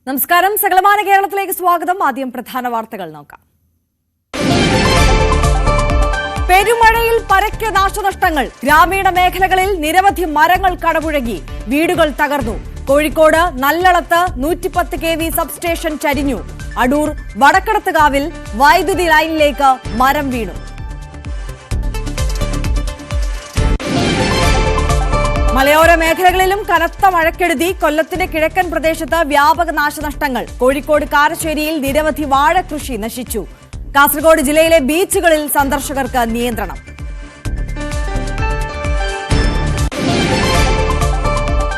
നമസ്കാരം. സകലമാന കേരളത്തിലേക്ക് സ്വാഗതം. ആദ്യം പ്രധാന വാർത്തകൾ നോക്കാം. പെരുമഴയിൽ പരക്കെ നാശനഷ്ടങ്ങൾ. ഗ്രാമീണ മേഖലകളിൽ നിരവധി മരങ്ങൾ കടപുഴകി, വീടുകൾ തകർന്നു. കോഴിക്കോട് നല്ലളത്ത് 110 kV സബ്സ്റ്റേഷൻ ചരിഞ്ഞു. അടൂർ വടക്കടത്തുകാവിൽ വൈദ്യുതി ലൈനിലേക്ക് മരം വീണു. മലയോര മേഖലകളിലും കനത്ത മഴക്കെടുതി. കൊല്ലത്തിന്റെ കിഴക്കൻ പ്രദേശത്ത് വ്യാപക നാശനഷ്ടങ്ങൾ. കോഴിക്കോട് കാരശ്ശേരിയിൽ നിരവധി വാഴകൃഷി നശിച്ചു. കാസർഗോഡ് ജില്ലയിലെ ബീച്ചുകളിൽ സന്ദർശകർക്ക് നിയന്ത്രണം.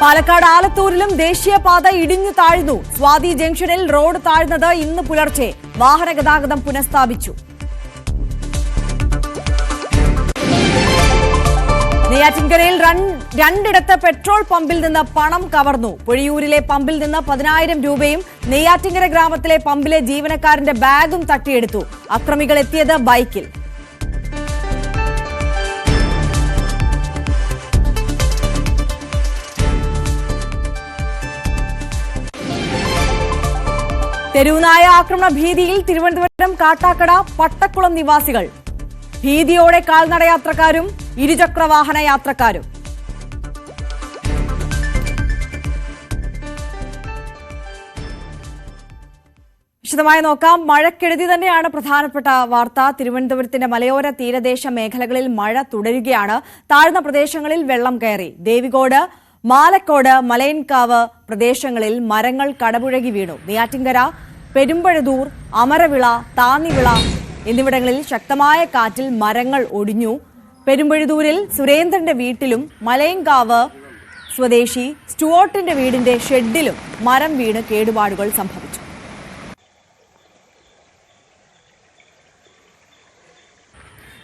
പാലക്കാട് ആലത്തൂരിലും ദേശീയപാത ഇടിഞ്ഞു താഴ്ന്നു. സ്വാതി ജംഗ്ഷനിൽ റോഡ് താഴ്ന്നത് ഇന്ന് പുലർച്ചെ. വാഹന ഗതാഗതം പുനഃസ്ഥാപിച്ചു. നെയ്യാറ്റിൻകരയിൽ രണ്ടിടത്ത് പെട്രോൾ പമ്പിൽ നിന്ന് പണം കവർന്നു. പൊഴിയൂരിലെ പമ്പിൽ നിന്ന് 10,000 രൂപയും നെയ്യാറ്റിൻകര ഗ്രാമത്തിലെ പമ്പിലെ ജീവനക്കാരന്റെ ബാഗും തട്ടിയെടുത്തു. അക്രമികൾ എത്തിയത് ബൈക്കിൽ. തെരുവുനായ ആക്രമണ ഭീതിയിൽ തിരുവനന്തപുരം കാട്ടാക്കട പട്ടക്കുളം നിവാസികൾ. ഭീതിയോടെ കാൽനടയാത്രക്കാരും ഇരുചക്രവാഹന യാത്രക്കാരും. വിശദമായി നോക്കാം. മഴക്കെടുതി തന്നെയാണ് പ്രധാനപ്പെട്ട വാർത്ത. തിരുവനന്തപുരത്തിന്റെ മലയോര തീരദേശ മേഖലകളിൽ മഴ തുടരുകയാണ്. താഴ്ന്ന പ്രദേശങ്ങളിൽ വെള്ളം കയറി. ദേവികോട്, മാലക്കോട്, മലയൻകാവ് പ്രദേശങ്ങളിൽ മരങ്ങൾ കടപുഴകി വീണു. നെയ്യാറ്റിൻകര, പെരുമ്പഴുതൂർ, അമരവിള, താന്നിവിള എന്നിവിടങ്ങളിൽ ശക്തമായ കാറ്റിൽ മരങ്ങൾ ഒടിഞ്ഞു. പെരുമ്പഴുതൂരിൽ സുരേന്ദ്രന്റെ വീട്ടിലും മലയൻകാവ് സ്വദേശി സ്റ്റുവർട്ടിന്റെ വീടിന്റെ ഷെഡിലും മരം വീണ് കേടുപാടുകൾ സംഭവിച്ചു.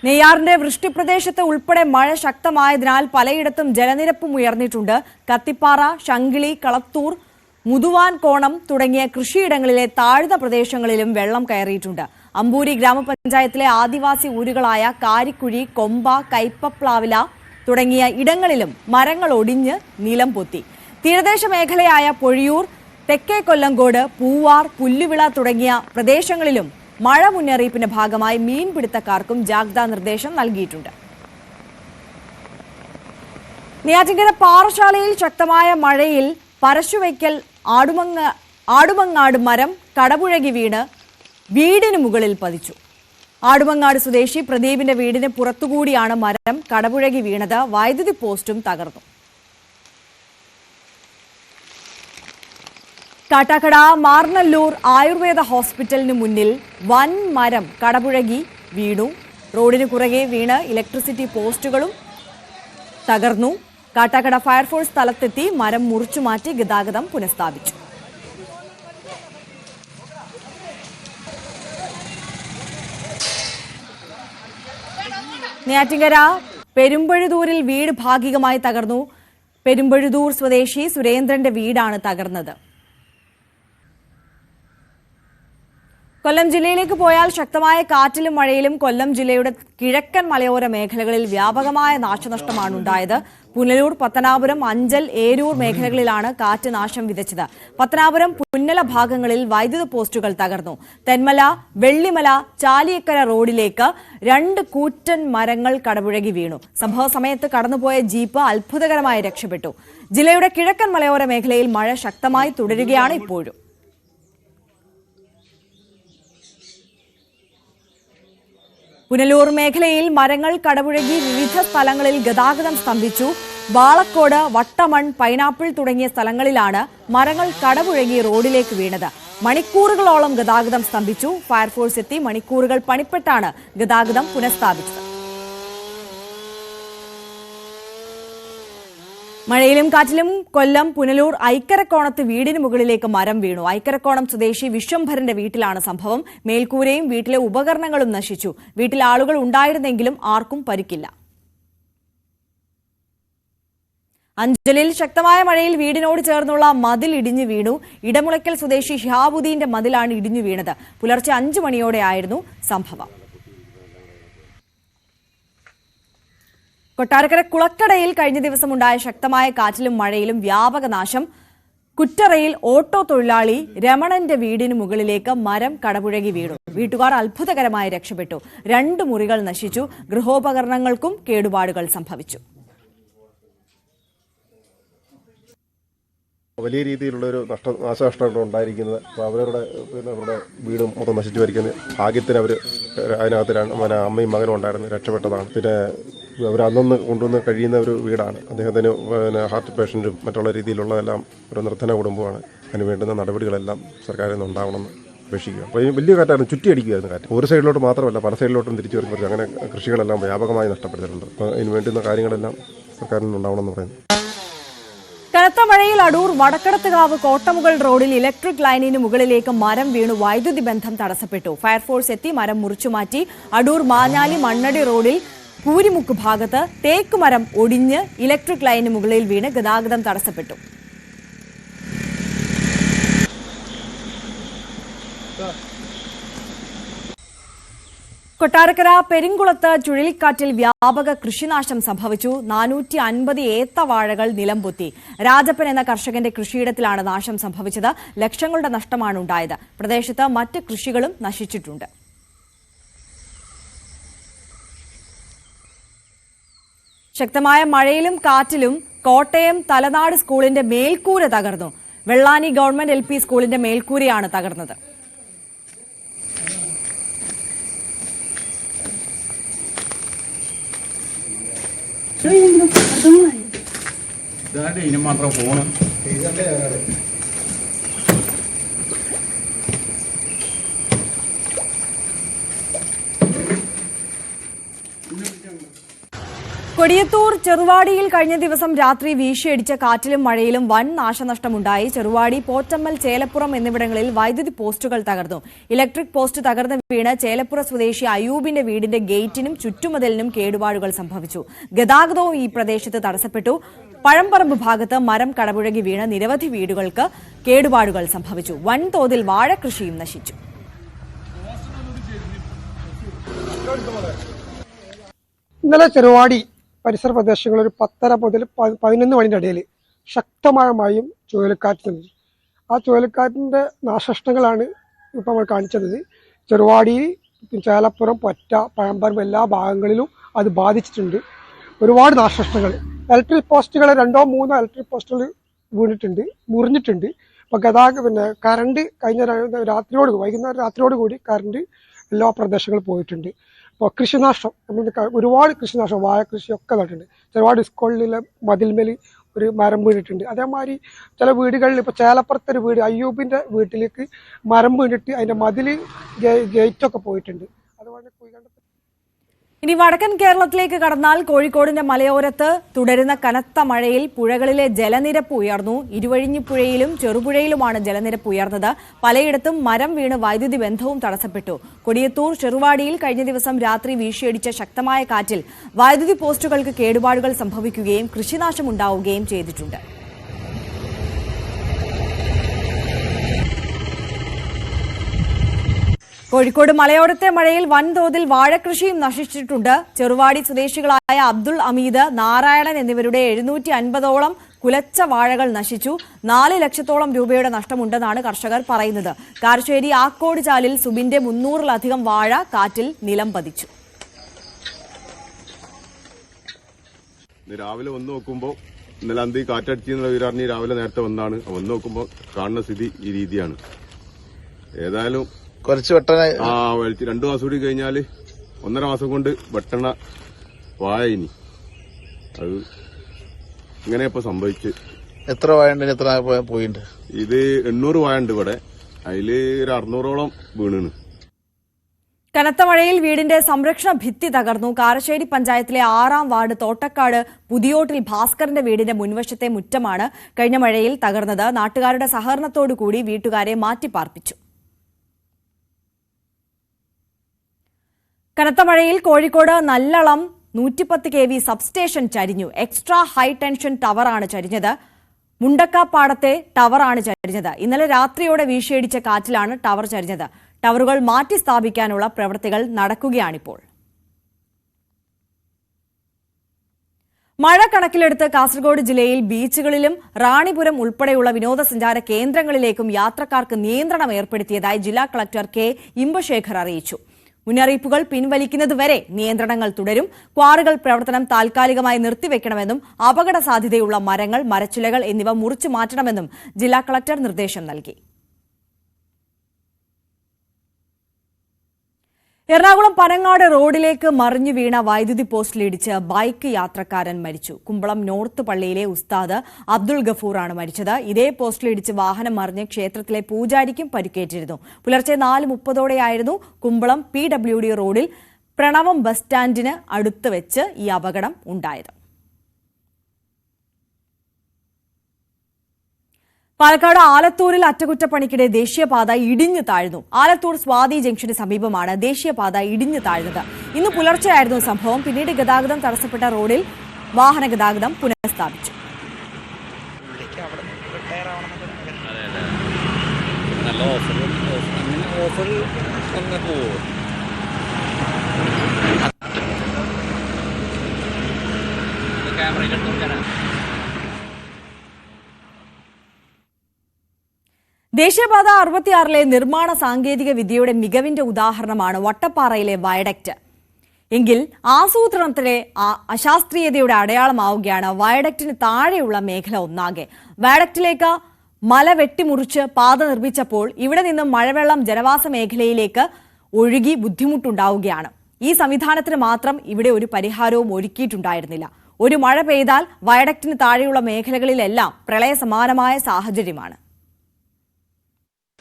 നെയ്യാറിന്റെ വൃഷ്ടിപ്രദേശത്ത് ഉൾപ്പെടെ മഴ ശക്തമായതിനാൽ പലയിടത്തും ജലനിരപ്പും ഉയർന്നിട്ടുണ്ട്. കത്തിപ്പാറ, ശങ്കിളി, കളത്തൂർ, മുതുവാൻകോണം തുടങ്ങിയ കൃഷിയിടങ്ങളിലെ താഴ്ന്ന പ്രദേശങ്ങളിലും വെള്ളം കയറിയിട്ടുണ്ട്. അമ്പൂരി ഗ്രാമപഞ്ചായത്തിലെ ആദിവാസി ഊരുകളായ കാരിക്കുഴി, കൊമ്പ, കൈപ്പപ്ലാവില തുടങ്ങിയ ഇടങ്ങളിലും മരങ്ങൾ ഒടിഞ്ഞ് നിലം പൊത്തി. തീരദേശ മേഖലയായ പൊഴിയൂർ, തെക്കേ കൊല്ലങ്കോട്, പൂവാർ, പുല്ലുവിള തുടങ്ങിയ പ്രദേശങ്ങളിലും മഴ മുന്നറിയിപ്പിന്റെ ഭാഗമായി മീൻപിടുത്തക്കാർക്കും ജാഗ്രതാ നിർദ്ദേശം നൽകിയിട്ടുണ്ട്. നെയ്യാറ്റിൻകര പാറശാലയിൽ ശക്തമായ മഴയിൽ പരശുവയ്ക്കൽ ആടുമങ്ങാട് മരം കടപുഴകി വീണ് വീടിന് മുകളിൽ പതിച്ചു. ആടുമങ്ങാട് സ്വദേശി പ്രദീപിന്റെ വീടിന് പുറത്തുകൂടിയാണ് മരം കടപുഴകി വീണത്. വൈദ്യുതി പോസ്റ്റും തകർന്നു. കാട്ടാക്കട മാർനല്ലൂർ ആയുർവേദ ഹോസ്പിറ്റലിന് മുന്നിൽ വൻ മരം കടപുഴകി വീണു. റോഡിന് കുറുകെ വീണ് ഇലക്ട്രിസിറ്റി പോസ്റ്റുകളും തകർന്നു. കാട്ടാക്കട ഫയർഫോഴ്സ് സ്ഥലത്തെത്തി മരം മുറിച്ചുമാറ്റി ഗതാഗതം പുനഃസ്ഥാപിച്ചു. നെയ്യാറ്റിൻകര പെരുമ്പഴുതൂരിൽ വീട് ഭാഗികമായി തകർന്നു. പെരുമ്പഴുതൂർ സ്വദേശി സുരേന്ദ്രന്റെ വീടാണ് തകർന്നത്. കൊല്ലം ജില്ലയിലേക്ക് പോയാൽ ശക്തമായ കാറ്റിലും മഴയിലും കൊല്ലം ജില്ലയുടെ കിഴക്കൻ മലയോര മേഖലകളിൽ വ്യാപകമായ നാശനഷ്ടമാണ് ഉണ്ടായത്. പുനലൂർ, പത്തനാപുരം, അഞ്ചൽ, ഏരൂർ മേഖലകളിലാണ് കാറ്റ് നാശം വിതച്ചത്. പത്തനാപുരം, പുന്നല ഭാഗങ്ങളിൽ വൈദ്യുത പോസ്റ്റുകൾ തകർന്നു. തെന്മല, വെള്ളിമല, ചാലിയക്കര റോഡിലേക്ക് 2 കൂറ്റൻ മരങ്ങൾ കടപുഴകി വീണു. സംഭവ സമയത്ത് കടന്നുപോയ ജീപ്പ് അത്ഭുതകരമായി രക്ഷപ്പെട്ടു. ജില്ലയുടെ കിഴക്കൻ മലയോര മേഖലയിൽ മഴ ശക്തമായി തുടരുകയാണ് ഇപ്പോഴും. പുനലൂർ മേഖലയിൽ മരങ്ങൾ കടപുഴകി വിവിധ സ്ഥലങ്ങളിൽ ഗതാഗതം സ്തംഭിച്ചു. വാളക്കോട്, വട്ടമൺ, പൈനാപ്പിൾ തുടങ്ങിയ സ്ഥലങ്ങളിലാണ് മരങ്ങൾ കടപുഴകി റോഡിലേക്ക് വീണത്. മണിക്കൂറുകളോളം ഗതാഗതം സ്തംഭിച്ചു. ഫയർഫോഴ്സ് എത്തി മണിക്കൂറുകൾ പണിപ്പെട്ടാണ് ഗതാഗതം പുനഃസ്ഥാപിച്ചത്. മഴയിലും കാറ്റിലും കൊല്ലം പുനലൂർ ഐക്കരക്കോണത്ത് വീടിന് മുകളിലേക്ക് മരം വീണു. ഐക്കരക്കോണം സ്വദേശി വിശ്വംഭരന്റെ വീട്ടിലാണ് സംഭവം. മേൽക്കൂരയും വീട്ടിലെ ഉപകരണങ്ങളും നശിച്ചു. വീട്ടിൽ ആളുകൾ ഉണ്ടായിരുന്നെങ്കിലും ആർക്കും പരിക്കില്ല. അഞ്ചലിൽ ശക്തമായ മഴയിൽ വീടിനോട് ചേർന്നുള്ള മതിൽ ഇടിഞ്ഞു വീണു. ഇടമുളയ്ക്കൽ സ്വദേശി ഷിഹാബുദ്ദീന്റെ മതിലാണ് ഇടിഞ്ഞു വീണത്. പുലർച്ചെ 5 മണിയോടെയായിരുന്നു സംഭവം. കൊട്ടാരക്കര കുളക്കടയിൽ കഴിഞ്ഞ ദിവസം ഉണ്ടായ ശക്തമായ കാറ്റിലും മഴയിലും വ്യാപക നാശം. കുറ്ററയിൽ ഓട്ടോ തൊഴിലാളി രമണന്റെ വീടിന് മുകളിലേക്ക് മരം കടപുഴകി വീണു. വീട്ടുകാർ അത്ഭുതകരമായി രക്ഷപ്പെട്ടു. 2 മുറികൾ നശിച്ചു. ഗൃഹോപകരണങ്ങൾക്കും കേടുപാടുകൾ സംഭവിച്ചു. വലിയ രീതിയിലുള്ള ഒരു നാശനഷ്ടമാണ് ഉണ്ടായിരിക്കുന്നത്. അപ്പോൾ അവരുടെ വീടും മൊത്തം നശിച്ചു വരിക്കുന്നത്. ഭാഗ്യത്തിന് അവർ അതിനകത്ത് അമ്മയും മകനും ഉണ്ടായിരുന്നു, രക്ഷപ്പെട്ടതാണ്. പിന്നെ അവർ അന്നൊന്ന് കൊണ്ടുവന്ന് കഴിയുന്ന ഒരു വീടാണ്. അദ്ദേഹത്തിന് ഹാർട്ട് പേഷ്യൻറ്റും മറ്റുള്ള രീതിയിലുള്ളതെല്ലാം ഒരു നിർധന കുടുംബമാണ്. അതിന് വേണ്ടുന്ന നടപടികളെല്ലാം സർക്കാരിൽ നിന്ന് ഉണ്ടാവണമെന്ന് അപേക്ഷിക്കുക. അപ്പോൾ വലിയ കാറ്റായിരുന്നു, ചുറ്റിയടിക്കുകയായിരുന്നു കാറ്റ്. ഒരു സൈഡിലോട്ട് മാത്രമല്ല പല സൈഡിലോട്ടും തിരിച്ചു വരുമ്പോൾ അങ്ങനെ കൃഷികളെല്ലാം വ്യാപകമായി നഷ്ടപ്പെടുത്തിയിട്ടുണ്ട്. അപ്പോൾ അതിന് വേണ്ടുന്ന കാര്യങ്ങളെല്ലാം സർക്കാരിൽ നിന്ന് ഉണ്ടാവണമെന്ന് പറയുന്നു. കനത്ത മഴയിൽ അടൂർ വടക്കടത്തുകാവ് കോട്ടമുകൾ റോഡിൽ ഇലക്ട്രിക് ലൈനിന് മുകളിലേക്ക് മരം വീണു വൈദ്യുതി ബന്ധം തടസ്സപ്പെട്ടു. ഫയർഫോഴ്സ് എത്തി മരം മുറിച്ചുമാറ്റി. അടൂർ മാഞ്ഞാലി മണ്ണടി റോഡിൽ കൂരിമുക്ക് ഭാഗത്ത് തേക്ക് മരം ഒടിഞ്ഞ് ഇലക്ട്രിക് ലൈനിന് മുകളിൽ വീണ് ഗതാഗതം തടസ്സപ്പെട്ടു. കൊട്ടാരക്കര പെരിങ്കുളത്ത് ചുഴലിക്കാറ്റിൽ വ്യാപക കൃഷിനാശം സംഭവിച്ചു. 450 ഏത്തവാഴകൾ നിലംപൊത്തി. രാജപ്പൻ എന്ന കർഷകന്റെ കൃഷിയിടത്തിലാണ് നാശം സംഭവിച്ചത്. ലക്ഷങ്ങളുടെ നഷ്ടമാണ് ഉണ്ടായത്. പ്രദേശത്ത് മറ്റ് കൃഷികളും നശിച്ചിട്ടുണ്ട്. ശക്തമായ മഴയിലും കാറ്റിലും കോട്ടയം തലനാട് സ്കൂളിന്റെ മേൽക്കൂര തകർന്നു. വെള്ളാനി ഗവൺമെന്റ് LP സ്കൂളിന്റെ മേൽക്കൂരയാണ് തകർന്നത്. മാത്രം ഫോണ് കൊടിയത്തൂർ ചെറുവാടിയിൽ കഴിഞ്ഞ ദിവസം രാത്രി വീശിയടിച്ച കാറ്റിലും മഴയിലും വൻ നാശനഷ്ടമുണ്ടായി. ചെറുവാടി, പോറ്റമ്മൽ, ചേലപ്പുറം എന്നിവിടങ്ങളിൽ വൈദ്യുതി പോസ്റ്റുകൾ തകർന്നു. ഇലക്ട്രിക് പോസ്റ്റ് തകർന്ന് വീണ് ചേലപ്പുറ സ്വദേശി അയൂബിന്റെ വീടിന്റെ ഗേറ്റിനും ചുറ്റുമതിലിനും കേടുപാടുകൾ സംഭവിച്ചു. ഗതാഗതവും ഈ പ്രദേശത്ത് തടസ്സപ്പെട്ടു. പഴംപറമ്പ് ഭാഗത്ത് മരം കടപുഴകി വീണ് നിരവധി വീടുകൾക്ക് കേടുപാടുകൾ സംഭവിച്ചു. വൻതോതിൽ വാഴകൃഷിയും നശിച്ചു. ഇന്നലെ ചെറുവാടി പരിസര പ്രദേശങ്ങളിൽ ഒരു 10:30 മുതൽ 11 മണിന്റെ ഇടയിൽ ശക്തമായ മഴയും ചുഴലിക്കാറ്റ് നിന്നു. ആ ചുഴലിക്കാറ്റിന്റെ നാശനഷ്ടങ്ങളാണ് ഇപ്പം നമ്മൾ കാണിച്ചത്. ചെറുവാടിയിൽ, ചേലപ്പുറം, പൊറ്റ, പഴമ്പറമ്പ് എല്ലാ ഭാഗങ്ങളിലും അത് ബാധിച്ചിട്ടുണ്ട്. ഒരുപാട് നാശനഷ്ടങ്ങൾ. ഇലക്ട്രിക് പോസ്റ്റുകൾ 2-3 ഇലക്ട്രിക് പോസ്റ്റുകൾ വീണിട്ടുണ്ട്, മുറിഞ്ഞിട്ടുണ്ട്. അപ്പോൾ കറണ്ട് കഴിഞ്ഞ വൈകുന്നേരം രാത്രിയോട് കൂടി കറണ്ട് എല്ലാ പ്രദേശങ്ങളും പോയിട്ടുണ്ട്. അപ്പോൾ കൃഷിനാശം, ഒരുപാട് കൃഷിനാശം, വാഴ കൃഷിയൊക്കെ നട്ടിട്ടുണ്ട്. ചെറുപാട് സ്കൂളിലെ മതിൽമേൽ ഒരു മരം വീണിട്ടുണ്ട്. അതേമാതിരി ചില വീടുകളിൽ, ഇപ്പോൾ ചേലപ്പുറത്തൊരു വീട്, അയ്യൂബിൻ്റെ വീട്ടിലേക്ക് മരം വീണിട്ട് അതിൻ്റെ മതിൽ ഗേറ്റൊക്കെ പോയിട്ടുണ്ട്. അതുപോലെ ഇനി വടക്കൻ കേരളത്തിലേക്ക് കടന്നാൽ കോഴിക്കോടിന്റെ മലയോരത്ത് തുടരുന്ന കനത്ത മഴയിൽ പുഴകളിലെ ജലനിരപ്പ് ഉയർന്നു. ഇരുവഴിഞ്ഞിപ്പുഴയിലും ചെറുപുഴയിലുമാണ് ജലനിരപ്പ് ഉയർന്നത്. പലയിടത്തും മരം വീണ് വൈദ്യുതി ബന്ധവും തടസ്സപ്പെട്ടു. കൊടിയത്തൂർ ചെറുവാടിയിൽ കഴിഞ്ഞ ദിവസം രാത്രി വീശിയടിച്ച ശക്തമായ കാറ്റിൽ വൈദ്യുതി പോസ്റ്റുകൾക്ക് കേടുപാടുകൾ സംഭവിക്കുകയും കൃഷിനാശമുണ്ടാവുകയും ചെയ്തിട്ടുണ്ട്. കോഴിക്കോട് മലയോരത്തെ മഴയിൽ വൻതോതിൽ വാഴകൃഷിയും നശിച്ചിട്ടുണ്ട്. ചെറുവാടി സ്വദേശികളായ അബ്ദുൾ അമീദ്, നാരായണൻ എന്നിവരുടെ 750ഓളം കുലച്ച വാഴകൾ നശിച്ചു. 4 ലക്ഷത്തോളം രൂപയുടെ നഷ്ടമുണ്ടെന്നാണ് കർഷകർ പറയുന്നത്. കാരശ്ശേരി ആക്കോട് ചാലിൽ സുബിന്റെ 300-ലധികം വാഴ കാറ്റിൽ നിലം പതിച്ചു. രാവിലെ വന്ന് നോക്കുമ്പോൾ ഇന്നലെ അന്തി കാറ്റടിച്ചെന്നുള്ള വിവരറിഞ്ഞ് രാവിലെ നേരത്തെ വന്നാണ്. വന്ന് നോക്കുമ്പോൾ കാണുന്ന സ്ഥിതി ഈ രീതിയാണ്. ഏതായാലും കുറച്ച് വെട്ടനായി 2 മാസം കൂടി കഴിഞ്ഞാല് 1.5 മാസം കൊണ്ട് വെട്ടണ വാഴ ഇനി അത് ഇങ്ങനെ ഇപ്പൊ സംഭവിച്ച്. എത്ര വാഴണ്ട്? എത്ര പോയിണ്ട്? ഇത് 800 വാഴ ഉണ്ട് ഇവിടെ. അതില് ഒരു 600ഓളം വീണാണ്. കനത്ത മഴയിൽ വീടിന്റെ സംരക്ഷണ ഭിത്തി തകർന്നു. കാരശ്ശേരി പഞ്ചായത്തിലെ 6-ാം വാർഡ് തോട്ടക്കാട് പുതിയോട്ടിൽ ഭാസ്കറിന്റെ വീടിന്റെ മുൻവശത്തെ മുറ്റമാണ് കഴിഞ്ഞ മഴയിൽ തകർന്നത്. നാട്ടുകാരുടെ സഹകരണത്തോടുകൂടി വീട്ടുകാരെ മാറ്റിപ്പാർപ്പിച്ചു. കനത്ത മഴയിൽ കോഴിക്കോട് നല്ലളം 110 kV സബ്സ്റ്റേഷൻ ചരിഞ്ഞു. എക്സ്ട്രാ ഹൈ ടെൻഷൻ ടവറാണ് ചരിഞ്ഞത്. മുണ്ടക്കാപ്പാടത്തെ ടവറാണ് ചരിഞ്ഞത്. ഇന്നലെ രാത്രിയോടെ വീശിയടിച്ച കാറ്റിലാണ് ടവർ ചരിഞ്ഞത്. ടവറുകൾ മാറ്റി സ്ഥാപിക്കാനുള്ള പ്രവൃത്തികൾ നടക്കുകയാണിപ്പോൾ. മഴ കണക്കിലെടുത്ത് കാസർഗോഡ് ജില്ലയിൽ ബീച്ചുകളിലും റാണിപുരം ഉൾപ്പെടെയുള്ള വിനോദസഞ്ചാര കേന്ദ്രങ്ങളിലേക്കും യാത്രക്കാർക്ക് നിയന്ത്രണം ഏർപ്പെടുത്തിയതായി ജില്ലാ കളക്ടർ കെ ഇമ്പശേഖർ അറിയിച്ചു. മുന്നറിയിപ്പുകൾ പിൻവലിക്കുന്നതുവരെ നിയന്ത്രണങ്ങൾ തുടരും. ക്വാറികൾ പ്രവർത്തനം താൽക്കാലികമായി നിർത്തിവെക്കണമെന്നും അപകട സാധ്യതയുള്ള മരങ്ങൾ, മരച്ചിലകൾ എന്നിവ മുറിച്ചു മാറ്റണമെന്നും ജില്ലാ കളക്ടർ നിർദ്ദേശം നൽകി. എറണാകുളം പനങ്ങാട് റോഡിലേക്ക് മറിഞ്ഞു വീണ വൈദ്യുതി പോസ്റ്റിലിടിച്ച് ബൈക്ക് യാത്രക്കാരൻ മരിച്ചു. കുമ്പളം നോർത്ത് പള്ളിയിലെ ഉസ്താദ് അബ്ദുൾ ഗഫൂറാണ് മരിച്ചത്. ഇതേ പോസ്റ്റിലിടിച്ച് വാഹനം മറിഞ്ഞ് ക്ഷേത്രത്തിലെ പൂജാരിക്കും പരിക്കേറ്റിരുന്നു. പുലർച്ചെ 4:30ഓടെയായിരുന്നു കുമ്പളം PWD റോഡിൽ പ്രണവം ബസ് സ്റ്റാൻഡിന് അടുത്ത് വെച്ച് ഈ അപകടം ഉണ്ടായത്. പാലക്കാട് ആലത്തൂരിൽ അറ്റകുറ്റപ്പണിക്കിടെ ദേശീയപാത ഇടിഞ്ഞു താഴ്ന്നു. ആലത്തൂർ സ്വാതി ജംഗ്ഷന് സമീപമാണ് ദേശീയപാത ഇടിഞ്ഞു താഴ്ന്നത്. ഇന്ന് പുലർച്ചെയായിരുന്നു സംഭവം. പിന്നീട് ഗതാഗതം തടസ്സപ്പെട്ട റോഡിൽ വാഹന ഗതാഗതം പുനഃസ്ഥാപിച്ചു. ദേശീയപാത 66-ലെ നിർമ്മാണ സാങ്കേതിക വിദ്യയുടെ മികവിന്റെ ഉദാഹരണമാണ് വട്ടപ്പാറയിലെ വയഡക്റ്റ്. എങ്കിൽ ആസൂത്രണത്തിലെ അശാസ്ത്രീയതയുടെ അടയാളമാവുകയാണ് വയഡക്റ്റിന് താഴെയുള്ള മേഖല ഒന്നാകെ. വയഡക്റ്റിലേക്ക് മല വെട്ടിമുറിച്ച് പാത നിർമ്മിച്ചപ്പോൾ ഇവിടെ നിന്നും മഴവെള്ളം ജനവാസ മേഖലയിലേക്ക് ഒഴുകി ബുദ്ധിമുട്ടുണ്ടാവുകയാണ്. ഈ സംവിധാനത്തിന് മാത്രം ഇവിടെ ഒരു പരിഹാരവും ഒരുക്കിയിട്ടുണ്ടായിരുന്നില്ല. ഒരു മഴ പെയ്താൽ വയഡക്റ്റിന് താഴെയുള്ള മേഖലകളിലെല്ലാം പ്രളയസമാനമായ സാഹചര്യമാണ്.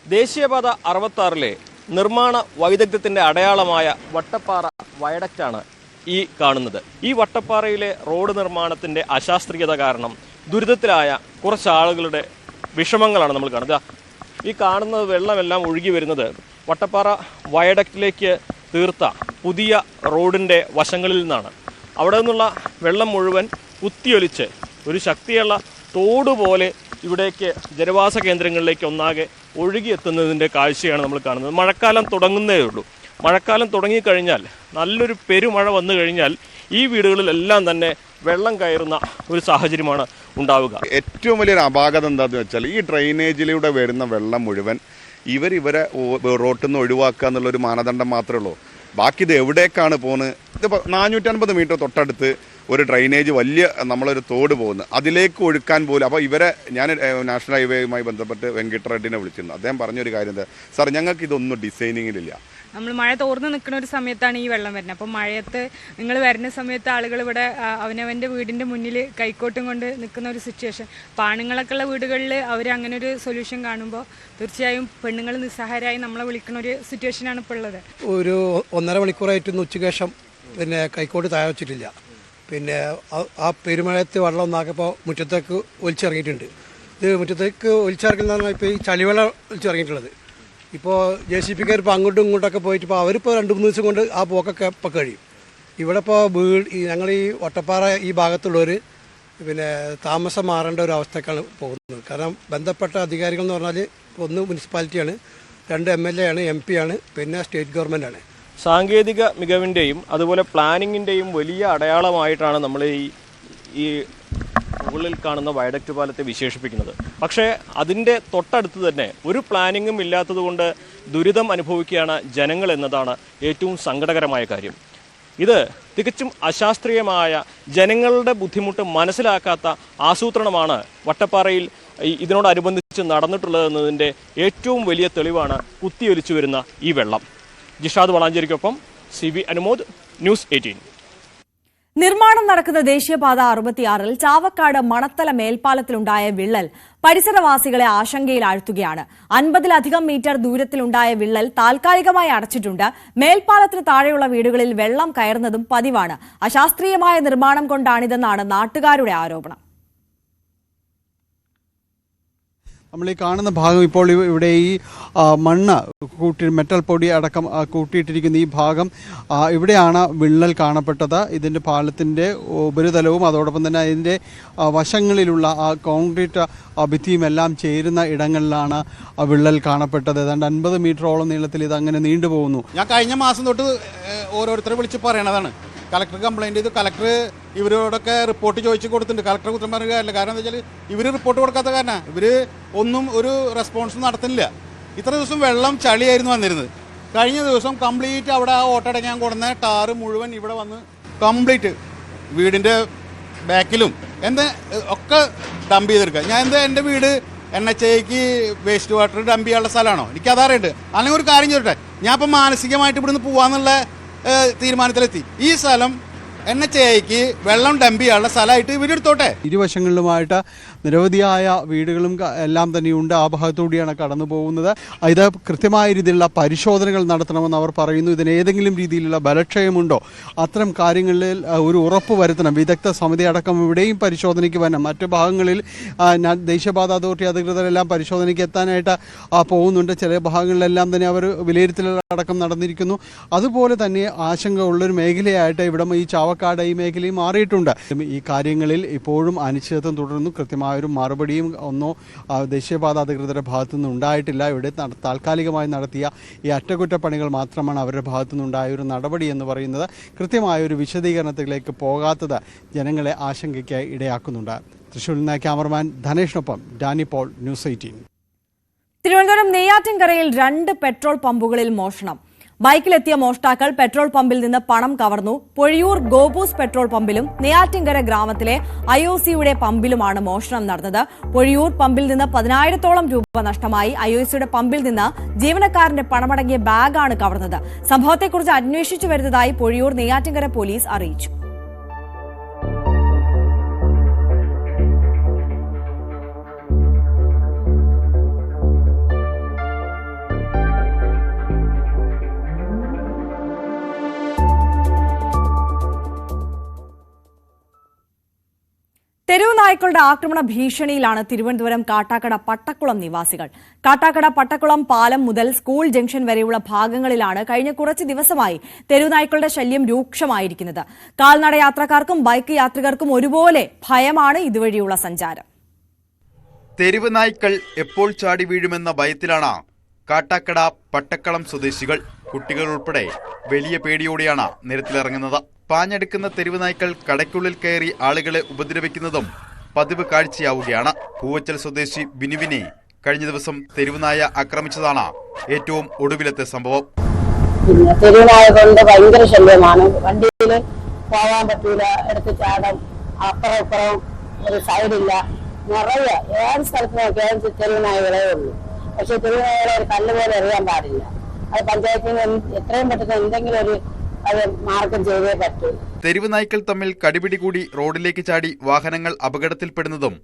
ദേശീയപാത 66-ലെ നിർമ്മാണ വൈദഗ്ധ്യത്തിന്റെ അടയാളമായ വട്ടപ്പാറ വയഡക്റ്റാണ് ഈ കാണുന്നത്. ഈ വട്ടപ്പാറയിലെ റോഡ് നിർമ്മാണത്തിന്റെ അശാസ്ത്രീയത കാരണം ദുരിതത്തിലായ കുറച്ച് ആളുകളുടെ വിഷമങ്ങളാണ് നമ്മൾ കാണുന്നത്. ഈ കാണുന്നത് വെള്ളമെല്ലാം ഒഴുകി വരുന്നത് വട്ടപ്പാറ വയഡക്റ്റിലേക്ക് തീർത്ത പുതിയ റോഡിന്റെ വശങ്ങളിൽ നിന്നാണ്. അവിടെ നിന്നുള്ള വെള്ളം മുഴുവൻ കുത്തിയൊലിച്ച് ഒരു ശക്തിയുള്ള തോടുപോലെ ഇവിടേക്ക് ജനവാസ കേന്ദ്രങ്ങളിലേക്ക് ഒന്നാകെ ഒഴുകിയെത്തുന്നതിൻ്റെ കാഴ്ചയാണ് നമ്മൾ കാണുന്നത്. മഴക്കാലം തുടങ്ങുന്നേ ഉള്ളൂ. മഴക്കാലം തുടങ്ങിക്കഴിഞ്ഞാൽ നല്ലൊരു പെരുമഴ വന്നു കഴിഞ്ഞാൽ ഈ വീടുകളിലെല്ലാം തന്നെ വെള്ളം കയറുന്ന ഒരു സാഹചര്യമാണ് ഉണ്ടാവുക. ഏറ്റവും വലിയൊരു അപാകത എന്താണെന്ന് വെച്ചാൽ ഈ ഡ്രെയിനേജിലൂടെ വരുന്ന വെള്ളം മുഴുവൻ ഇവരെ റോട്ടിൽ നിന്ന് ഒഴിവാക്കുക എന്നുള്ളൊരു മാനദണ്ഡം മാത്രമേ ഉള്ളൂ. ബാക്കി ഇത് എവിടേക്കാണ് പോകുന്നത്? ഇതിപ്പോൾ 450 മീറ്റർ തൊട്ടടുത്ത് ഒരു ഡ്രെയിനേജ് വലിയ നമ്മളൊരു തോട് പോകുന്നത്, അതിലേക്ക് ഒഴുക്കാൻ പോലും. അപ്പോൾ ഞാൻ നാഷണൽ ഹൈവേയുമായി ബന്ധപ്പെട്ട് വെങ്കിട്ട റെഡ്ഡിനെ വിളിച്ചിരുന്നു. അദ്ദേഹം പറഞ്ഞൊരു കാര്യം എന്താ, സാർ ഞങ്ങൾക്ക് ഇതൊന്നും ഡിസൈനിങ്ങിലില്ല. നമ്മൾ മഴ തോർന്ന് നിൽക്കുന്ന ഒരു സമയത്താണ് ഈ വെള്ളം വരുന്നത്. അപ്പോൾ മഴയത്ത് നിങ്ങൾ വരുന്ന സമയത്ത് ആളുകൾ ഇവിടെ അവനവൻ്റെ വീടിൻ്റെ മുന്നിൽ കൈക്കോട്ടും കൊണ്ട് നിൽക്കുന്ന ഒരു സിറ്റുവേഷൻ. അപ്പോൾ ആണുങ്ങളൊക്കെ ഉള്ള വീടുകളിൽ അവർ അങ്ങനെ ഒരു സൊല്യൂഷൻ കാണുമ്പോൾ തീർച്ചയായും പെണ്ണുങ്ങൾ നിസ്സഹായരായി നമ്മളെ വിളിക്കുന്ന ഒരു സിറ്റുവേഷനാണ് ഇപ്പോൾ ഉള്ളത്. ഒരു 1.5 മണിക്കൂറായിട്ട് ഉച്ചയ്ക്ക് ശേഷം പിന്നെ കൈക്കോട്ട് താഴെ വെച്ചിട്ടില്ല. പിന്നെ ആ പെരുമഴയത്ത് വെള്ളം ഒന്നാക്കിയപ്പോൾ മുറ്റത്തേക്ക് ഒലിച്ചിറങ്ങിയിട്ടുണ്ട്. ഇത് മുറ്റത്തേക്ക് ഒലിച്ചിറങ്ങുന്നതാണ് ഇപ്പോൾ ഈ ചളിവെള്ളം ഒലിച്ചിറങ്ങിയിട്ടുള്ളത്. ഇപ്പോൾ JCBക്കാർ ഇപ്പോൾ അങ്ങോട്ടും ഇങ്ങോട്ടൊക്കെ പോയിട്ട് ഇപ്പോൾ അവരിപ്പോൾ 2-3 ദിവസം കൊണ്ട് ആ പോക്കൊക്കെ ഇപ്പോൾ കഴിയും. ഇവിടെ ഇപ്പോൾ ഞങ്ങൾ ഈ വട്ടപ്പാറ ഈ ഭാഗത്തുള്ളവർ പിന്നെ താമസം മാറേണ്ട ഒരു അവസ്ഥക്കാണ് പോകുന്നത്. കാരണം ബന്ധപ്പെട്ട അധികാരികൾ എന്ന് പറഞ്ഞാൽ ഒന്ന് മുനിസിപ്പാലിറ്റിയാണ്, 2 MLA ആണ്, MP ആണ്, പിന്നെ സ്റ്റേറ്റ് ഗവൺമെൻറ്റാണ്. സാങ്കേതിക മികവിൻ്റെയും അതുപോലെ പ്ലാനിങ്ങിൻ്റെയും വലിയ അടയാളമായിട്ടാണ് നമ്മൾ ഈ മുകളിൽ കാണുന്ന വയഡക്റ്റ് പാലത്തെ വിശേഷിപ്പിക്കുന്നത്. പക്ഷേ അതിൻ്റെ തൊട്ടടുത്ത് തന്നെ ഒരു പ്ലാനിങ്ങും ഇല്ലാത്തതുകൊണ്ട് ദുരിതം അനുഭവിക്കുകയാണ് ജനങ്ങൾ എന്നതാണ് ഏറ്റവും സങ്കടകരമായ കാര്യം. ഇത് തികച്ചും അശാസ്ത്രീയമായ, ജനങ്ങളുടെ ബുദ്ധിമുട്ട് മനസ്സിലാക്കാത്ത ആസൂത്രണമാണ് വട്ടപ്പാറയിൽ ഇതിനോടനുബന്ധിച്ച് നടന്നിട്ടുള്ളതെന്നതിൻ്റെ ഏറ്റവും വലിയ തെളിവാണ് കുത്തിയൊലിച്ചു വരുന്ന ഈ വെള്ളം. Jishad വളാഞ്ചേരിക്കൊപ്പം CB Anumod, News 18. നിർമ്മാണം നടക്കുന്ന ദേശീയപാത 66-ൽ ചാവക്കാട് മണത്തല മേൽപ്പാലത്തിലുണ്ടായ വിള്ളൽ പരിസരവാസികളെ ആശങ്കയിലാഴ്ത്തുകയാണ്. 50-ലധികം മീറ്റർ ദൂരത്തിലുണ്ടായ വിള്ളൽ താൽക്കാലികമായി അടച്ചിട്ടുണ്ട്. മേൽപ്പാലത്തിന് താഴെയുള്ള വീടുകളിൽ വെള്ളം കയറുന്നതും പതിവാണ്. അശാസ്ത്രീയമായ നിർമ്മാണം കൊണ്ടാണിതെന്നാണ് നാട്ടുകാരുടെ ആരോപണം. നമ്മൾ ഈ കാണുന്ന ഭാഗം ഇപ്പോൾ ഇവിടെ ഈ മണ്ണ് മെറ്റൽ പൊടി അടക്കം കൂട്ടിയിട്ടിരിക്കുന്ന ഈ ഭാഗം, ഇവിടെയാണ് വിള്ളൽ കാണപ്പെട്ടത്. ഇതിൻ്റെ പാലത്തിൻ്റെ ഉപരിതലവും അതോടൊപ്പം തന്നെ അതിൻ്റെ വശങ്ങളിലുള്ള ആ കോൺക്രീറ്റ് ഭിത്തിയുമെല്ലാം ചേരുന്ന ഇടങ്ങളിലാണ് വിള്ളൽ കാണപ്പെട്ടത്. ഏതാണ്ട് 50 മീറ്ററോളം നീളത്തിൽ ഇത് അങ്ങനെ നീണ്ടുപോകുന്നു. ഞാൻ കഴിഞ്ഞ മാസം തൊട്ട് ഓരോരുത്തരെ വിളിച്ച് പറയണതാണ്. കളക്ടർ കംപ്ലയിൻറ്റ് ചെയ്തു. കളക്ടർ ഇവരോടൊക്കെ റിപ്പോർട്ട് ചോദിച്ചു കൊടുത്തിട്ടുണ്ട്. കളക്ടർ കുറ്റം പറഞ്ഞ കാര്യമില്ല. കാരണം എന്താ വെച്ചാൽ ഇവർ റിപ്പോർട്ട് കൊടുക്കാത്ത കാരണം ഇവർ ഒന്നും ഒരു റെസ്പോൺസും നടത്തുന്നില്ല. ഇത്ര ദിവസം വെള്ളം ചളിയായിരുന്നു വന്നിരുന്നത്. കഴിഞ്ഞ ദിവസം കംപ്ലീറ്റ് അവിടെ ആ ഓട്ടടങ്ങാൻ കൊടുന്ന ടാറ് മുഴുവൻ ഇവിടെ വന്ന് കംപ്ലീറ്റ് വീടിൻ്റെ ബാക്കിലും ഒക്കെ ഡംപ് ചെയ്തെടുക്കുക. ഞാൻ എൻ്റെ വീട് NHAക്ക് വേസ്റ്റ് വാട്ടർ ഡംപ് ചെയ്യാനുള്ള സ്ഥലമാണോ? എനിക്കതറിയുണ്ട്. അല്ലെങ്കിൽ ഒരു കാര്യം ചോദിട്ടെ, ഞാൻ ഇപ്പം മാനസികമായിട്ട് ഇവിടുന്ന് പോകാമെന്നുള്ള തീരുമാനത്തിലെത്തി. ഈ സ്ഥലം NHAക്ക് വെള്ളം ഡംപ് ചെയ്യാനുള്ള സ്ഥലമായിട്ട് ഇവരെടുത്തോട്ടെ. ഇരുവശങ്ങളിലുമായിട്ട് നിരവധിയായ വീടുകളും എല്ലാം തന്നെയുണ്ട്. ആ ഭാഗത്തുകൂടിയാണ് കടന്നു പോകുന്നത്. ഇത് കൃത്യമായ രീതിയിലുള്ള പരിശോധനകൾ നടത്തണമെന്ന് അവർ പറയുന്നു. ഇതിന് ഏതെങ്കിലും രീതിയിലുള്ള ബലക്ഷയമുണ്ടോ, അത്തരം കാര്യങ്ങളിൽ ഒരു ഉറപ്പ് വരുത്തണം. വിദഗ്ധ സമിതി അടക്കം ഇവിടെയും പരിശോധനയ്ക്ക് വരണം. മറ്റു ഭാഗങ്ങളിൽ ദേശീയപാത അതോറിറ്റി അധികൃതരെല്ലാം പരിശോധനയ്ക്ക് എത്താനായിട്ട് പോകുന്നുണ്ട്. ചില ഭാഗങ്ങളിലെല്ലാം തന്നെ അവർ വിലയിരുത്തലടക്കം നടന്നിരിക്കുന്നു. അതുപോലെ തന്നെ ആശങ്ക ഉള്ളൊരു മേഖലയായിട്ട് ഇവിടം ഈ ചാവക്കാട് ഈ മേഖലയും മാറിയിട്ടുണ്ട്. ഈ കാര്യങ്ങളിൽ ഇപ്പോഴും അനിശ്ചിതത്വം തുടരുന്നു. കൃത്യമായൊരു മറുപടിയും ഒന്നോ ദേശീയപാത അധികൃതരുടെ ഭാഗത്തുനിന്ന് ഉണ്ടായിട്ടില്ല. ഇവിടെ താൽക്കാലികമായി നടത്തിയ ഈ അറ്റകുറ്റപ്പണികൾ മാത്രമാണ് അവരുടെ ഭാഗത്തുനിന്നുണ്ടായ ഒരു നടപടി എന്ന് പറയുന്നത്. കൃത്യമായൊരു വിശദീകരണത്തിലേക്ക് പോകാത്തത് ജനങ്ങളെ ആശങ്കയ്ക്ക് ഇടയാക്കുന്നുണ്ട്. തൃശ്ശൂരിൽ നിന്ന് ക്യാമറമാൻ ധനേഷിനൊപ്പം ഡാനി പോൾ, ന്യൂസ് 18. തിരുവനന്തപുരം നെയ്യാറ്റിൻകരയിൽ 2 പെട്രോൾ പമ്പുകളിൽ മോഷണം. ബൈക്കിലെത്തിയ മോഷ്ടാക്കൾ പെട്രോൾ പമ്പിൽ നിന്ന് പണം കവർന്നു. പൊഴിയൂർ ഗോപൂസ് പെട്രോൾ പമ്പിലും നെയ്യാറ്റിൻകര ഗ്രാമത്തിലെ IOCയുടെ പമ്പിലുമാണ് മോഷണം നടന്നത്. പൊഴിയൂർ പമ്പിൽ നിന്ന് 10,000-ഓളം രൂപ നഷ്ടമായി. IOCയുടെ പമ്പിൽ നിന്ന് ജീവനക്കാരന്റെ പണമടങ്ങിയ ബാഗാണ് കവർന്നത്. സംഭവത്തെക്കുറിച്ച് അന്വേഷിച്ചു വരുന്നതായി പൊഴിയൂർ നെയ്യാറ്റിൻകര പോലീസ് അറിയിച്ചു. തെരുവ് നായ്ക്കളുടെ ആക്രമണ ഭീഷണിയിലാണ് തിരുവനന്തപുരം കാട്ടാക്കട പട്ടക്കുളം നിവാസികൾ. കാട്ടാക്കട പട്ടക്കുളം പാലം മുതൽ സ്കൂൾ ജംഗ്ഷൻ വരെയുള്ള ഭാഗങ്ങളിലാണ് കഴിഞ്ഞ കുറച്ച് ദിവസമായി തെരുവ് നായ്ക്കളുടെ ശല്യം രൂക്ഷമായിരിക്കുന്നത്. കാൽനട യാത്രക്കാർക്കും ബൈക്ക് യാത്രികർക്കും ഒരുപോലെ ഭയമാണ് ഇതുവഴിയുള്ള സഞ്ചാരം. തെരുവ് നായ്ക്കൾ എപ്പോൾ ചാടി വീഴുമെന്ന ഭയത്തിലാണ് കാട്ടാക്കട പട്ടക്കളം സ്വദേശികൾ. കുട്ടികൾ ഉൾപ്പെടെ വലിയ പേടിയോടെയാണ് നിരത്തിലിറങ്ങുന്നത്. പാഞ്ഞെടുക്കുന്ന തെരുവ് നായ്ക്കൾ കടയ്ക്കുള്ളിൽ കയറി ആളുകളെ ഉപദ്രവിക്കുന്നതും പതിവ് കാഴ്ചയാവുകയാണ്. പൂവച്ചൽ സ്വദേശി ബിനുവിനെ കഴിഞ്ഞ ദിവസം തെരുവുനായ ആക്രമിച്ചതാണ് ഏറ്റവും ഒടുവിലത്തെ സംഭവം. തെരുവുനായ കൊണ്ട് ഭയങ്കര ശല്യമാണ്. വണ്ടിയിൽ പോകാൻ പറ്റൂല, എടുത്ത് ചാടം, അപ്പുറം ഇപ്പുറം ഒരു സൈഡില്ല, നിറയെ ഏത് സ്ഥലത്ത് നോക്കിയാലും തെരുവുനായകളേ ഉള്ളൂ. പക്ഷെ തെരുവുനായകളെ ഒരു കല്ല് പോലെ എറിയാൻ പാടില്ല. അത് പഞ്ചായത്തിന് എത്രയും പെട്ടെന്ന് എന്തെങ്കിലും ഒരു മാർഗം ചെയ്തേ പറ്റൂ. തെരുവ് നായ്ക്കൾ തമ്മിൽ കടിപിടി കൂടി റോഡിലേക്ക് ചാടി വാഹനങ്ങൾ അപകടത്തിൽപ്പെടുന്നതും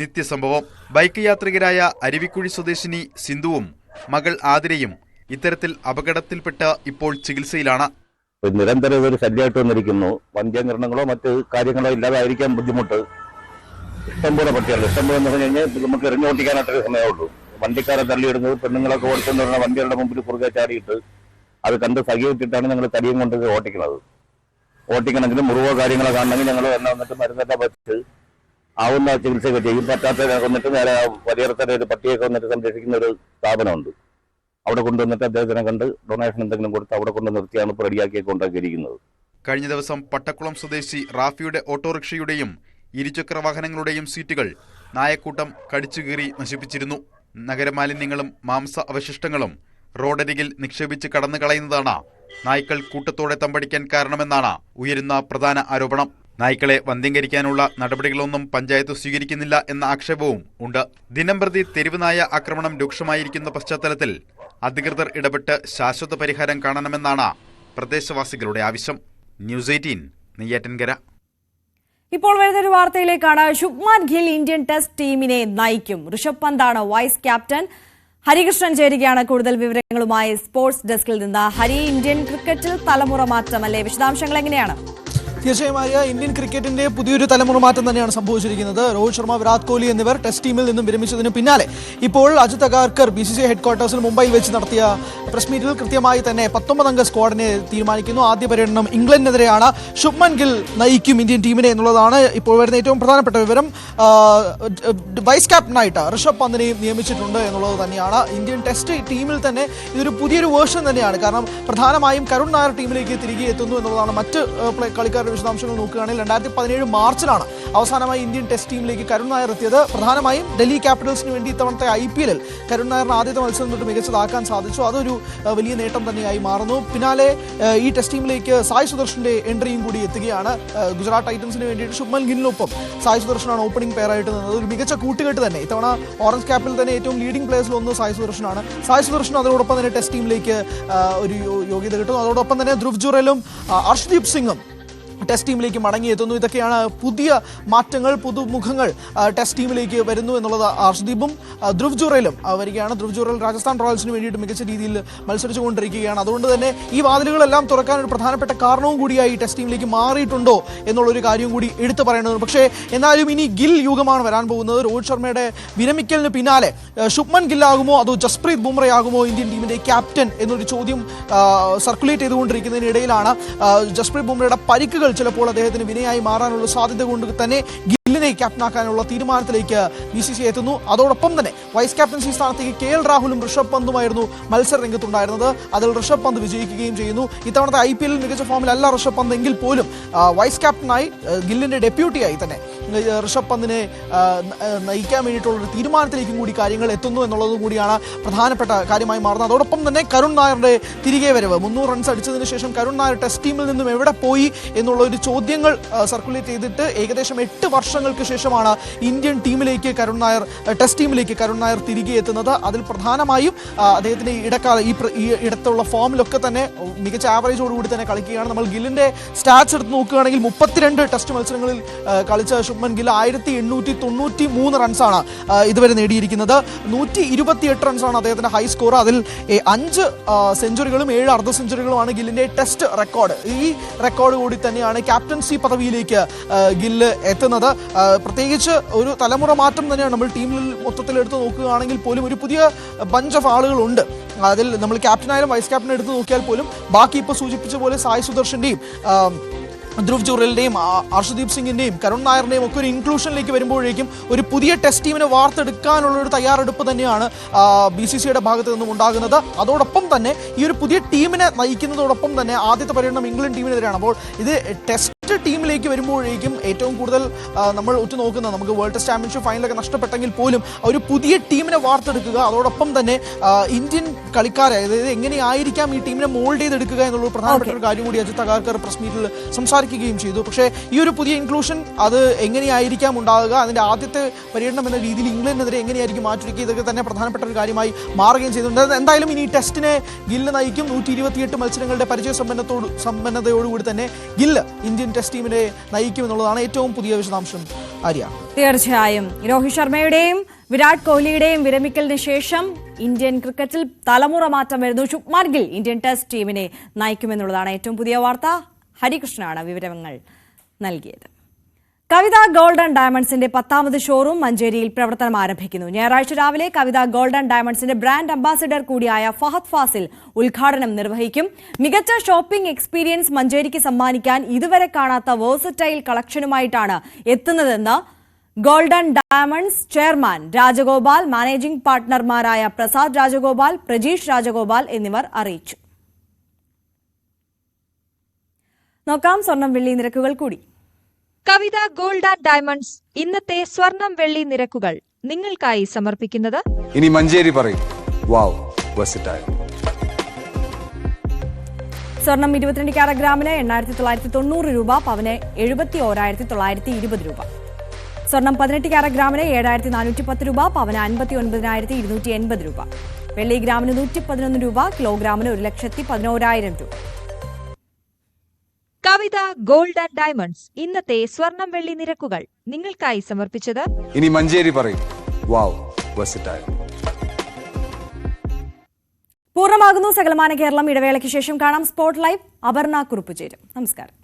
നിത്യസംഭവം. ബൈക്ക് യാത്രികരായ അരുവിക്കുഴി സ്വദേശിനി സിന്ധുവും മകൾ ആതിരയും ഇത്തരത്തിൽ അപകടത്തിൽപ്പെട്ട് ഇപ്പോൾ ചികിത്സയിലാണ്. നിരന്തരം ഒരു ശല്യമായിട്ട് വന്നിരിക്കുന്നു. വന്ധ്യകരണങ്ങളോ മറ്റ് കാര്യങ്ങളോ ഇല്ലാതായിരിക്കാൻ ബുദ്ധിമുട്ട്. ഇഷ്ടംപോലെ പട്ടികൾ, ഇഷ്ടംപോലെ എന്ന് പറഞ്ഞു കഴിഞ്ഞാൽ നമുക്ക് എറിഞ്ഞോട്ടിക്കാനായിട്ടൊരു സമയമുള്ളൂ. വണ്ടിക്കാരെ തള്ളിയിടുന്നത്, പെണ്ണുങ്ങളൊക്കെ ഓടിച്ചെന്ന് പറഞ്ഞാൽ വണ്ടികളുടെ മുമ്പിൽ കുറുകെ ചാടിയിട്ട് അത് കണ്ട് സഹിച്ചിട്ടാണ് ഞങ്ങൾ തടിയും കൊണ്ട് ഓട്ടിക്കുന്നത്. ഓട്ടിക്കണമെങ്കിലും മുറിവോ കാര്യങ്ങളോ കാണണമെങ്കിൽ ഞങ്ങൾ എന്നെ വന്നിട്ട് മരുന്നെല്ലാം വെച്ച് ആവുന്ന ചികിത്സയൊക്കെ ചെയ്യും. പറ്റാത്ത വന്നിട്ട് നേരെ പരിഹരത്തര ഒരു പട്ടിയൊക്കെ വന്നിട്ട് സംരക്ഷിക്കുന്ന ഒരു സ്ഥാപനമുണ്ട്. അവിടെ കൊണ്ടുവന്നിട്ട് അദ്ദേഹത്തിനെ കണ്ട് ഡൊണേഷൻ എന്തെങ്കിലും കൊടുത്ത് അവിടെ കൊണ്ട് നിർത്തിയാണ് ഇപ്പോൾ റെഡിയാക്കി കൊണ്ടാക്കിയിരിക്കുന്നത്. കഴിഞ്ഞ ദിവസം പട്ടക്കുളം സ്വദേശി റാഫിയുടെ ഓട്ടോറിക്ഷയുടെയും ഇരുചക്ര വാഹനങ്ങളുടെയും സീറ്റുകൾ നായക്കൂട്ടം കടിച്ചുകീറി നശിപ്പിച്ചിരുന്നു. നഗരമാലിന്യങ്ങളും മാംസ അവശിഷ്ടങ്ങളും റോഡരികിൽ നിക്ഷേപിച്ച് കടന്നു കളയുന്നതാണ് നായ്ക്കൾ കൂട്ടത്തോടെ തമ്പടിക്കാൻ കാരണമെന്നാണ് ഉയരുന്ന പ്രധാന ആരോപണം. നായ്ക്കളെ വന്ധ്യംകരിക്കാനുള്ള നടപടികളൊന്നും പഞ്ചായത്ത് സ്വീകരിക്കുന്നില്ല എന്ന ആക്ഷേപവും ഉണ്ട്. ദിനംപ്രതി തെരുവ് നായ ആക്രമണം രൂക്ഷമായിരിക്കുന്ന പശ്ചാത്തലത്തിൽ അധികൃതർ ഇടപെട്ട് ശാശ്വത പരിഹാരം കാണണമെന്നാണ് പ്രദേശവാസികളുടെ ആവശ്യം. ന്യൂസ് 18 നെയ്യാറ്റിൻകര. ഇപ്പോൾ വരുന്നൊരു വാർത്തയിലേക്കാണ്. ശുഭ്മാൻ ഗിൽ ഇന്ത്യൻ ടെസ്റ്റ് ടീമിനെ നയിക്കും. ഋഷഭ് പന്താണ് വൈസ് ക്യാപ്റ്റൻ. ഹരികൃഷ്ണൻ ചേരുകയാണ് കൂടുതൽ വിവരങ്ങളുമായി സ്പോർട്സ് ഡെസ്കിൽ നിന്ന്. ഹരി, ഇന്ത്യൻ ക്രിക്കറ്റിൽ തലമുറ മാറ്റം അല്ലേ? വിശദാംശങ്ങൾ എങ്ങനെയാണ്? തീർച്ചയായും ഇന്ത്യൻ ക്രിക്കറ്റിന്റെ പുതിയൊരു തലമുറ മാറ്റം തന്നെയാണ് സംഭവിച്ചിരിക്കുന്നത്. രോഹിത് ശർമ്മ, വിരാട് കോഹ്ലി എന്നിവർ ടെസ്റ്റ് ടീമിൽ നിന്നും വിരമിച്ചതിന് പിന്നാലെ ഇപ്പോൾ അജിത് അഗാർക്കർ BCCI ഹെഡ്ക്വാർട്ടേഴ്സിൽ മുംബൈയിൽ വെച്ച് നടത്തിയ പ്രസ് മീറ്റിൽ കൃത്യമായി തന്നെ 19 അംഗ സ്ക്വാഡിനെ തീരുമാനിക്കുന്നു. ആദ്യ പര്യടനം ഇംഗ്ലണ്ടിനെതിരെയാണ്. ശുഭ്മൻ ഗിൽ നയിക്കും ഇന്ത്യൻ ടീമിനെ എന്നുള്ളതാണ് ഇപ്പോൾ വരുന്ന ഏറ്റവും പ്രധാനപ്പെട്ട വിവരം. വൈസ് ക്യാപ്റ്റനായിട്ട് ഋഷഭ് പന്തിനെയും നിയമിച്ചിട്ടുണ്ട് എന്നുള്ളത് തന്നെയാണ്. ഇന്ത്യൻ ടെസ്റ്റ് ടീമിൽ തന്നെ ഇതൊരു പുതിയൊരു വേർഷൻ തന്നെയാണ്. കാരണം പ്രധാനമായും കരുൺ നായർ ടീമിലേക്ക് തിരികെ എത്തുന്നു എന്നുള്ളതാണ്. മറ്റ് കളിക്കാരുടെ വിശദാംശങ്ങൾ നോക്കുകയാണെങ്കിൽ 2017 മാർച്ചിലാണ് അവസാനമായി ഇന്ത്യൻ ടെസ്റ്റ് ടീമിലേക്ക് കരുൺ നായർ എത്തിയത്. പ്രധാനമായും ഡൽഹി ക്യാപിറ്റൽസിന് വേണ്ടി ഇത്തവണത്തെ IPL കരുൺ നായറിന് ആദ്യത്തെ മത്സരം തൊട്ട് മികച്ചതാക്കാൻ സാധിച്ചു. അതൊരു വലിയ നേട്ടം തന്നെയായി മാറുന്നു. പിന്നാലെ ഈ ടെസ്റ്റ് ടീമിലേക്ക് സായ് സുദർശന്റെ എൻട്രിയും കൂടി എത്തുകയാണ്. ഗുജറാത്ത് ടൈറ്റൻസിന് വേണ്ടിയിട്ട് ശുഭ്മൻ ഗില്ലിനൊപ്പം സായ് സുദർശനാണ് ഓപ്പണിംഗ് പെയറായിട്ട് നിന്നത്. ഒരു മികച്ച കൂട്ടുകെട്ട് തന്നെ. ഇത്തവണ ഓറഞ്ച് ക്യാപ്പിൽ തന്നെ ഏറ്റവും ലീഡിംഗ് പ്ലേയേഴ്സിൽ ഒന്ന് സായ് സുദർശനാണ്. സായ് സുദർശൻ അതോടൊപ്പം തന്നെ ടെസ്റ്റ് ടീമിലേക്ക് ഒരു യോഗ്യത കിട്ടുന്നു. അതോടൊപ്പം തന്നെ ധ്രുവ് ജുറലും അർഷ്ദീപ് സിംഗും ടെസ്റ്റ് ടീമിലേക്ക് മടങ്ങിയെത്തുന്നു. ഇതൊക്കെയാണ് പുതിയ മാറ്റങ്ങൾ, പുതുമുഖങ്ങൾ ടെസ്റ്റ് ടീമിലേക്ക് വരുന്നു എന്നുള്ളത്. അർഷ്ദീപും ധ്രുവ് ജുറലും വരികയാണ്. ധ്രുവ് ജുറൽ രാജസ്ഥാൻ റോയൽസിന് വേണ്ടിയിട്ട് മികച്ച രീതിയിൽ മത്സരിച്ചുകൊണ്ടിരിക്കുകയാണ്. അതുകൊണ്ട് തന്നെ ഈ വാതിലുകളെല്ലാം തുറക്കാൻ ഒരു പ്രധാനപ്പെട്ട കാരണവും കൂടിയായി ടെസ്റ്റ് ടീമിലേക്ക് മാറിയിട്ടുണ്ടോ എന്നുള്ളൊരു കാര്യം കൂടി എടുത്തു പറയേണ്ടത്. പക്ഷേ എന്നാലും ഇനി ഗിൽ യുഗമാണ് വരാൻ പോകുന്നത്. രോഹിത് ശർമ്മയുടെ വിരമിക്കലിന് പിന്നാലെ ശുഭ്മൻ ഗില്ലാകുമോ അതോ ജസ്പ്രീത് ബുംറയാകുമോ ഇന്ത്യൻ ടീമിന്റെ ക്യാപ്റ്റൻ എന്നൊരു ചോദ്യം സർക്കുലേറ്റ് ചെയ്തുകൊണ്ടിരിക്കുന്നതിനിടയിലാണ് ജസ്പ്രീത് ബുംറയുടെ പരിക്കുകൾ ചിലപ്പോൾ അദ്ദേഹത്തിന് വിനയായി മാറാനുള്ള സാധ്യത കൊണ്ട് തന്നെ ഗില്ലിനെ ക്യാപ്റ്റനാക്കാനുള്ള തീരുമാനത്തിലേക്ക് BCCI എത്തുന്നു. അതോടൊപ്പം തന്നെ വൈസ് ക്യാപ്റ്റൻസി സ്ഥാനത്തേക്ക് KL രാഹുലും ഋഷഭ് പന്തുമായിരുന്നു മത്സര രംഗത്തുണ്ടായിരുന്നത്. അതിൽ ഋഷഭ് പന്ത് വിജയിക്കുകയും ചെയ്യുന്നു. ഇത്തവണത്തെ IPL മികച്ച ഫോമിലല്ല ഋഷഭ് പന്ത് എങ്കിൽ പോലും വൈസ് ക്യാപ്റ്റനായി ഗില്ലിന്റെ ഡെപ്യൂട്ടിയായി തന്നെ ഋഷഭ് പന്തിനെ നയിക്കാൻ വേണ്ടിയിട്ടുള്ളൊരു തീരുമാനത്തിലേക്കും കൂടി കാര്യങ്ങൾ എത്തുന്നു എന്നുള്ളതും കൂടിയാണ് പ്രധാനപ്പെട്ട കാര്യമായി മാറുന്നത്. അതോടൊപ്പം തന്നെ കരുൺ നായരുടെ തിരികെ വരവ്. 300 റൺസ് അടിച്ചതിന് ശേഷം കരുൺ നായർ ടെസ്റ്റ് ടീമിൽ നിന്നും എവിടെ പോയി എന്നുള്ള ഒരു ചോദ്യങ്ങൾ സർക്കുലേറ്റ് ചെയ്തിട്ട് ഏകദേശം 8 വർഷങ്ങൾക്ക് ശേഷമാണ് ഇന്ത്യൻ ടീമിലേക്ക് ടെസ്റ്റ് ടീമിലേക്ക് കരുൺ നായർ തിരികെ എത്തുന്നത്. അതിൽ പ്രധാനമായും അദ്ദേഹത്തിന്റെ ഈ ഇടത്തുള്ള ഫോമിലൊക്കെ തന്നെ മികച്ച ആവറേജോടുകൂടി തന്നെ കളിക്കുകയാണ്. നമ്മൾ ഗില്ലിന്റെ സ്റ്റാറ്റ്സ് എടുത്ത് നോക്കുകയാണെങ്കിൽ 32 ടെസ്റ്റ് മത്സരങ്ങളിൽ കളിച്ച ശുഭ്മൻ ഗിൽ 1893 റൺസാണ് ഇതുവരെ നേടിയിരിക്കുന്നത്. 128 റൺസാണ് അദ്ദേഹത്തിന്റെ ഹൈ സ്കോർ. അതിൽ 5 സെഞ്ചുറികളും 7 അർദ്ധ സെഞ്ചുറികളുമാണ് ഗില്ലിന്റെ ടെസ്റ്റ് റെക്കോർഡ്. ഈ റെക്കോർഡ് കൂടി തന്നെയാണ് ക്യാപ്റ്റൻസി പദവിയിലേക്ക് ഗില്ല് എത്തുന്നത്. പ്രത്യേകിച്ച് ഒരു തലമുറ മാറ്റം തന്നെയാണ്. നമ്മൾ ടീമിൽ മൊത്തത്തിൽ എടുത്ത് നോക്കുകയാണെങ്കിൽ പോലും ഒരു പുതിയ ബഞ്ച് ഓഫ് ആളുകളുണ്ട്. അതിൽ നമ്മൾ ക്യാപ്റ്റനായാലും വൈസ് ക്യാപ്റ്റൻ എടുത്ത് നോക്കിയാൽ പോലും ബാക്കി ഇപ്പോൾ സൂചിപ്പിച്ച പോലെ സായ് സുദർശന്റെയും ധ്രുവ് ജുറലിന്റെയും അർഷ്ദീപ് സിംഗിന്റെയും കരുൺ നായറിന്റെയും ഒക്കെ ഒരു ഇൻക്ലൂഷനിലേക്ക് വരുമ്പോഴേക്കും ഒരു പുതിയ ടെസ്റ്റ് ടീമിനെ വാർത്തെടുക്കാനുള്ള ഒരു തയ്യാറെടുപ്പ് തന്നെയാണ് BCCIയുടെ ഭാഗത്ത് നിന്നും ഉണ്ടാകുന്നത്. അതോടൊപ്പം തന്നെ ഈ ഒരു പുതിയ ടീമിനെ നയിക്കുന്നതോടൊപ്പം തന്നെ ആദ്യത്തെ പര്യടനം ഇംഗ്ലണ്ട് ടീമിനെതിരെയാണ്. അപ്പോൾ ഇത് ടെസ്റ്റ് ടീമിലേക്ക് വരുമ്പോഴേക്കും ഏറ്റവും കൂടുതൽ നമ്മൾ ഉറ്റുനോക്കുന്നത് നമുക്ക് വേൾഡ് ടെസ്റ്റ് ചാമ്പ്യൻഷിപ്പ് ഫൈനലൊക്കെ നഷ്ടപ്പെട്ടെങ്കിൽ പോലും ഒരു പുതിയ ടീമിനെ വാർത്തെടുക്കുക, അതോടൊപ്പം തന്നെ ഇന്ത്യൻ കളിക്കാരെ അതായത് എങ്ങനെയായിരിക്കാം ഈ ടീമിനെ മോൾഡ് ചെയ്തെടുക്കുക എന്നുള്ള പ്രധാനപ്പെട്ട ഒരു കാര്യം കൂടി അജിത് അഗാർക്കർ പ്രസ് മീറ്റിൽ സംസാരിക്കുകയും ചെയ്തു. പക്ഷേ ഈ ഒരു പുതിയ ഇൻക്ലൂഷൻ അത് എങ്ങനെയായിരിക്കാം ഉണ്ടാകുക, അതിൻ്റെ ആദ്യത്തെ പര്യടനം എന്ന രീതിയിൽ ഇംഗ്ലണ്ടിനെതിരെ എങ്ങനെയായിരിക്കും മാറ്റിവെക്കുക, ഇതൊക്കെ തന്നെ പ്രധാനപ്പെട്ട ഒരു കാര്യമായി മാറുകയും ചെയ്തിട്ടുണ്ട്. എന്തായാലും ഇനി ടെസ്റ്റിനെ ഗില്ല് നയിക്കും. 128 മത്സരങ്ങളുടെ പരിചയ സമ്പന്നതയോടുകൂടി തന്നെ ഗില്ല് ഇന്ത്യൻ ടെസ്റ്റ് ടീമിനെ നയിക്കും എന്നുള്ളതാണ് ഏറ്റവും പുതിയ വിശദാംശം. ആര്യ, തീർച്ചയായും രോഹിത് ശർമ്മയുടെയും വിരാട് കോഹ്ലിയുടെയും വിരമിക്കലിന് ശേഷം ഇന്ത്യൻ ക്രിക്കറ്റിൽ തലമുറ മാറ്റം വരുന്നു. ശുഭ്മാൻ ഗിൽ ഇന്ത്യൻ ടെസ്റ്റ് ടീമിനെ നയിക്കുമെന്നുള്ളതാണ് ഏറ്റവും പുതിയ വാർത്ത. ഹരികൃഷ്ണനാണ് വിവരങ്ങൾ നൽകിയത്. കവിത ഗോൾഡ് ആൻഡ് ഡയമണ്ട്സിന്റെ 10ാമത് ഷോറൂം മഞ്ചേരിയിൽ പ്രവർത്തനം ആരംഭിക്കുന്നു. ഞായറാഴ്ച രാവിലെ കവിത ഗോൾഡ് ആൻഡ് ഡയമണ്ട്സിന്റെ ബ്രാൻഡ് അംബാസിഡർ കൂടിയായ ഫഹദ് ഫാസിൽ ഉദ്ഘാടനം നിർവഹിക്കും. മികച്ച ഷോപ്പിംഗ് എക്സ്പീരിയൻസ് മഞ്ചേരിക്ക് സമ്മാനിക്കാൻ ഇതുവരെ കാണാത്ത വേഴ്സറ്റൈൽ കളക്ഷനുമായിട്ടാണ് എത്തുന്നതെന്ന് gold and diamonds chairman Rajagopal, managing പാർട്ട്ണർമാരായ പ്രസാദ് രാജഗോപാൽ, പ്രജീഷ് രാജഗോപാൽ എന്നിവർ അറിയിച്ചു. നോക്കാം സ്വർണം വെള്ളി നിരക്കുകൾ കൂടി. കവിത ഗോൾഡ് ആൻഡ് ഡയമണ്ട്സ് ഇന്നത്തെ സ്വർണം വെള്ളി നിരക്കുകൾ നിങ്ങൾക്കായി സമർപ്പിക്കുന്നത് ഇനി മഞ്ചേരി പറയും വാവ് വെർസറ്റൈൽ. സ്വർണം 22 കാരറ്റ് ഗ്രാമിന് 8,990 രൂപ, പവന് 71,920 രൂപ. സ്വർണം 18 കാരറ്റ് ഗ്രാമിന് 7,410 രൂപ, പവന് 59,280 രൂപ. വെള്ളി ഗ്രാമിന് 111 രൂപ, കിലോഗ്രാമിന് 1,11,000 രൂപ. കവിത ഗോൾഡ് ആൻഡ് ഡയമണ്ട്സ് ഇന്നത്തെ സ്വർണം വെള്ളി നിരക്കുകൾ നിങ്ങൾക്കായി സമർപ്പിച്ചത് ഇനി മഞ്ചേരി പറയും വാവ് വെർസറ്റൈൽ. പൂർണ്ണമാകുന്നു സകലമാന കേരളം. ഇടവേളയ്ക്ക് ശേഷം കാണാം സ്പോട്ട് ലൈവ്. അപർണ കുറുപ്പ് ചേരും. നമസ്കാരം.